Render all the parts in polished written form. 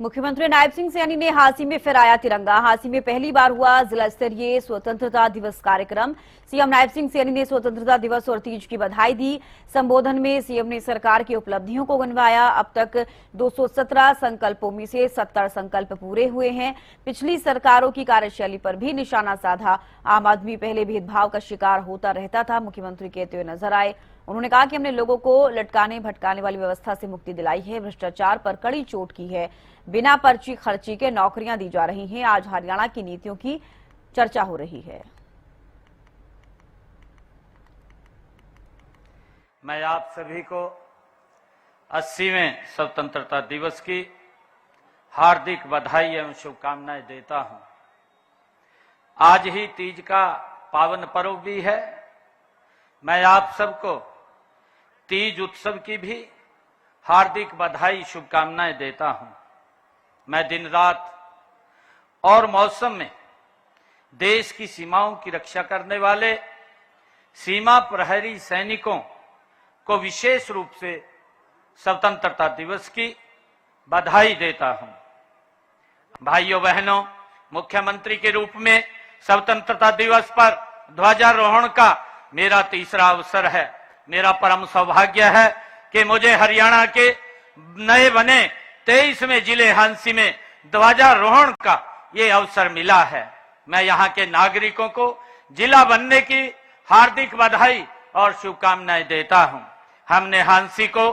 मुख्यमंत्री नायब सिंह सैनी ने हांसी में फहराया तिरंगा। हांसी में पहली बार हुआ जिला स्तरीय स्वतंत्रता दिवस कार्यक्रम। सीएम नायब सिंह सैनी ने स्वतंत्रता दिवस और तीज की बधाई दी। संबोधन में सीएम ने सरकार की उपलब्धियों को गिनवाया। अब तक 217 संकल्पों में से 70 संकल्प पूरे हुए हैं। पिछली सरकारों की कार्यशैली पर भी निशाना साधा। आम आदमी पहले भेदभाव का शिकार होता रहता था, मुख्यमंत्री कहते हुए नजर आए। उन्होंने कहा कि हमने लोगों को लटकाने भटकाने वाली व्यवस्था से मुक्ति दिलाई है, भ्रष्टाचार पर कड़ी चोट की है, बिना पर्ची खर्ची के नौकरियां दी जा रही हैं। आज हरियाणा की नीतियों की चर्चा हो रही है। मैं आप सभी को 80वें स्वतंत्रता दिवस की हार्दिक बधाई एवं शुभकामनाएं देता हूं। आज ही तीज का पावन पर्व भी है। मैं आप सबको तीज उत्सव की भी हार्दिक बधाई शुभकामनाएं देता हूं। मैं दिन रात और मौसम में देश की सीमाओं की रक्षा करने वाले सीमा प्रहरी सैनिकों को विशेष रूप से स्वतंत्रता दिवस की बधाई देता हूं। भाइयों बहनों, मुख्यमंत्री के रूप में स्वतंत्रता दिवस पर ध्वजारोहण का मेरा तीसरा अवसर है। मेरा परम सौभाग्य है कि मुझे हरियाणा के नए बने 23वें जिले हांसी में ध्वजारोहण का ये अवसर मिला है। मैं यहाँ के नागरिकों को जिला बनने की हार्दिक बधाई और शुभकामनाएं देता हूं। हमने हांसी को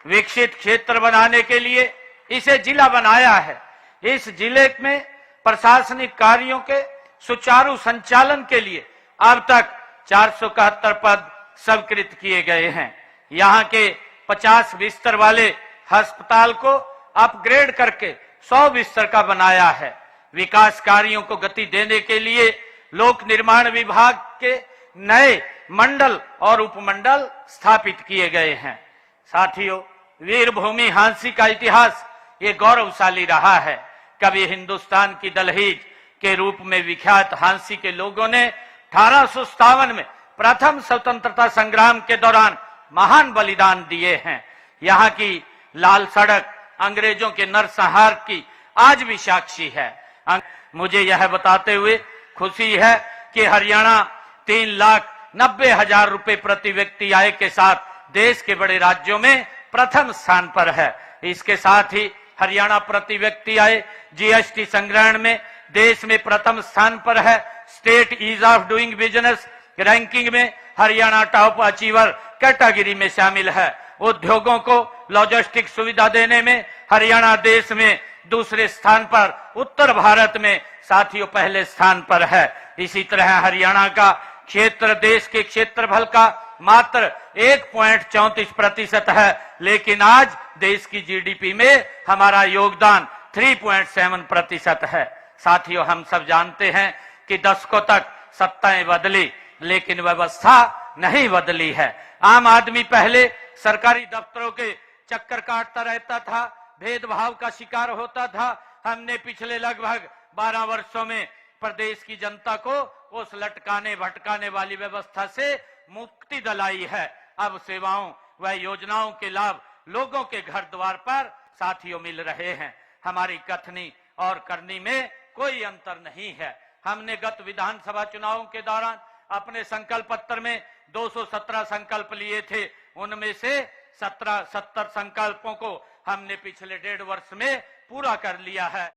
विकसित क्षेत्र बनाने के लिए इसे जिला बनाया है। इस जिले में प्रशासनिक कार्यों के सुचारू संचालन के लिए अब तक 471 पद स्वीकृत किए गए हैं। यहाँ के 50 बिस्तर वाले अस्पताल को अपग्रेड करके 100 बिस्तर का बनाया है। विकास कार्यों को गति देने के लिए लोक निर्माण विभाग के नए मंडल और उपमंडल स्थापित किए गए हैं। साथियों, वीरभूमि हांसी का इतिहास ये गौरवशाली रहा है। कभी हिंदुस्तान की दलहीज के रूप में विख्यात हांसी के लोगों ने 1857 में प्रथम स्वतंत्रता संग्राम के दौरान महान बलिदान दिए हैं। यहाँ की लाल सड़क अंग्रेजों के नरसंहार की आज भी साक्षी है। मुझे यह बताते हुए खुशी है कि हरियाणा 3,90,000 रुपए प्रति व्यक्ति आय के साथ देश के बड़े राज्यों में प्रथम स्थान पर है। इसके साथ ही हरियाणा प्रति व्यक्ति आय जीएसटी संग्रहण में देश में प्रथम स्थान पर है। State ease of doing business ranking में हरियाणा टॉप अचीवर कैटेगरी में शामिल है। उद्योगों को लॉजिस्टिक सुविधा देने में हरियाणा देश में दूसरे स्थान पर, उत्तर भारत में साथियों पहले स्थान पर है। इसी तरह हरियाणा का क्षेत्र देश के क्षेत्रफल का मात्र 1.34% है, लेकिन आज देश की जीडीपी में हमारा योगदान 3.7% है। साथियों, हम सब जानते हैं कि दशकों तक सत्ताएं बदली लेकिन व्यवस्था नहीं बदली है। आम आदमी पहले सरकारी दफ्तरों के चक्कर काटता रहता था, भेदभाव का शिकार होता था। हमने पिछले लगभग 12 वर्षों में प्रदेश की जनता को उस लटकाने भटकाने वाली व्यवस्था से मुक्ति दिलाई है। अब सेवाओं व योजनाओं के लाभ लोगों के घर द्वार पर साथियों मिल रहे हैं। हमारी कथनी और करनी में कोई अंतर नहीं है। हमने गत विधानसभा चुनावों के दौरान अपने संकल्प पत्र में 217 संकल्प लिए थे। उनमें से 70 संकल्पों को हमने पिछले 1.5 वर्ष में पूरा कर लिया है।